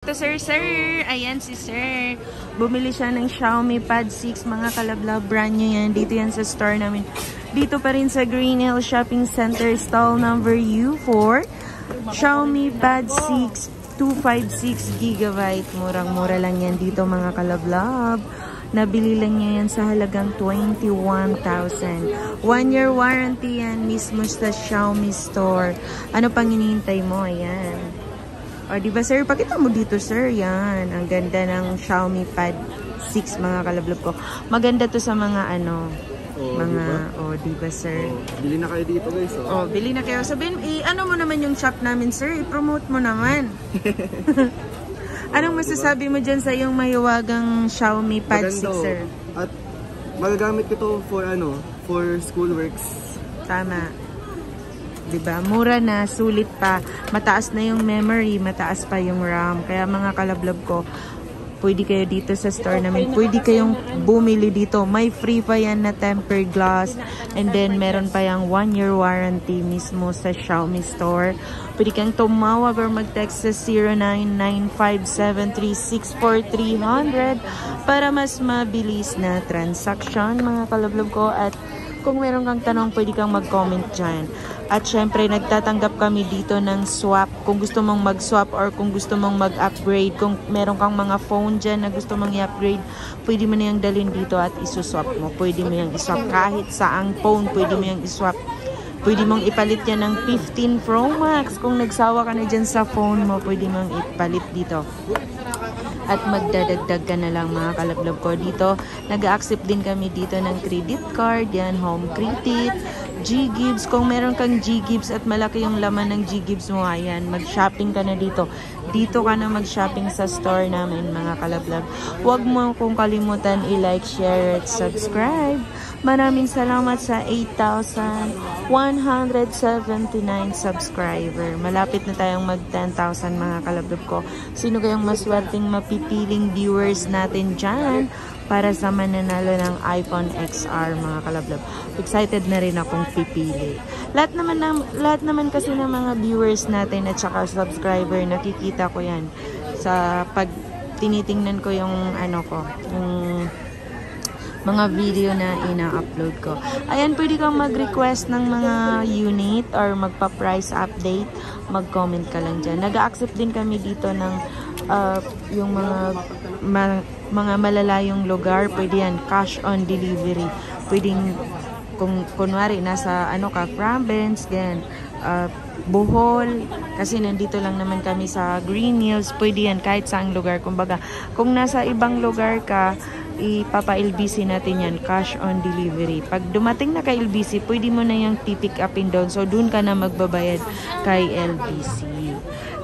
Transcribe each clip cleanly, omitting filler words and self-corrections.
Ito sir, ayan si sir. Bumili siya ng Xiaomi Pad 6, mga kalablab, brand new yan. Dito yan sa store namin. Dito pa rin sa Green Hill Shopping Center, stall number U4. Xiaomi Pad 6, 256GB. Murang-mura lang yan dito mga kalablab. Nabili lang niya yan sa halagang 21,000. 1-year warranty yan mismo sa Xiaomi store. Ano pang hinihintay mo? Ayan. O, diba sir? Pakita mo dito sir. Yan. Ang ganda ng Xiaomi Pad 6 mga kalablab ko. Maganda to sa mga ano. Diba sir? Bili na kayo dito guys. Bili na kayo. Sabihin, ano mo naman yung shop namin sir? I-promote mo naman. Anong masasabi mo dyan sa yung mahiwagang Xiaomi Pad 6 sir? At magagamit ko to for school works. Tama. Diba? Mura na, sulit pa. Mataas na yung memory, mataas pa yung RAM. Kaya mga kalablab ko, pwede kayo dito sa store namin. Pwede kayong bumili dito. May free pa yan na tempered glass. And then, meron pa yung 1-year warranty mismo sa Xiaomi store. Pwede kang tumawag or mag-text sa 09957364,300 para mas mabilis na transaction, mga kalablab ko. At kung meron kang tanong, pwede kang mag-comment dyan. At syempre, nagtatanggap kami dito ng swap. Kung gusto mong mag-swap or kung gusto mong mag-upgrade, kung meron kang mga phone dyan na gusto mong i-upgrade, pwede mo na yung dalhin dito at isuswap mo. Pwede mo yung iswap kahit saang phone, pwede mo yung iswap. Pwede mong ipalit yan ng 15 Pro Max. Kung nagsawa ka na dyan sa phone mo, pwede mong ipalit dito. At magdadagdag ka na lang mga kalablab ko dito. Nag-accept din kami dito ng credit card, yan, home credit, G-Gibbs. Kung meron kang G-Gibbs at malaki yung laman ng G-Gibbs mo, ayan, mag-shopping ka na dito. Dito ka na mag-shopping sa store namin mga kalablab. Huwag mo kung kalimutan i-like, share, at subscribe. Maraming salamat sa 8,179 subscriber. Malapit na tayong mag 10,000 mga kalablab ko. Sino kayong maswerteng mapipiling viewers natin dyan para sa mananalo ng iPhone XR mga kalablab? Excited na rin akong pipili. Lahat naman kasi ng mga viewers natin at saka subscriber, nakikita ko yan sa pag tinitingnan ko yung yung mga video na ina-upload ko. Ayan, pwede kang mag-request ng mga unit or magpa-price update. Mag-comment ka lang dyan. Nag-accept din kami dito ng yung mga malalayong lugar. Pwede yan, cash on delivery. Pwedeng, kung kunwari, nasa Province, ganyan, Bohol, kasi nandito lang naman kami sa Green Hills. Pwede yan kahit saang lugar. Kumbaga, kung nasa ibang lugar ka, ipapa-LBC natin yan, cash on delivery. Pag dumating na kay LBC, pwede mo na yung pick upin down. So, dun ka na magbabayad kay LBC.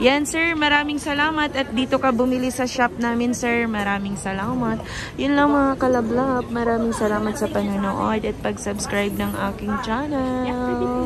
Yan, sir. Maraming salamat. At dito ka bumili sa shop namin, sir. Maraming salamat. Yun lang mga kalablab. Maraming salamat sa panonood at pag-subscribe ng aking channel.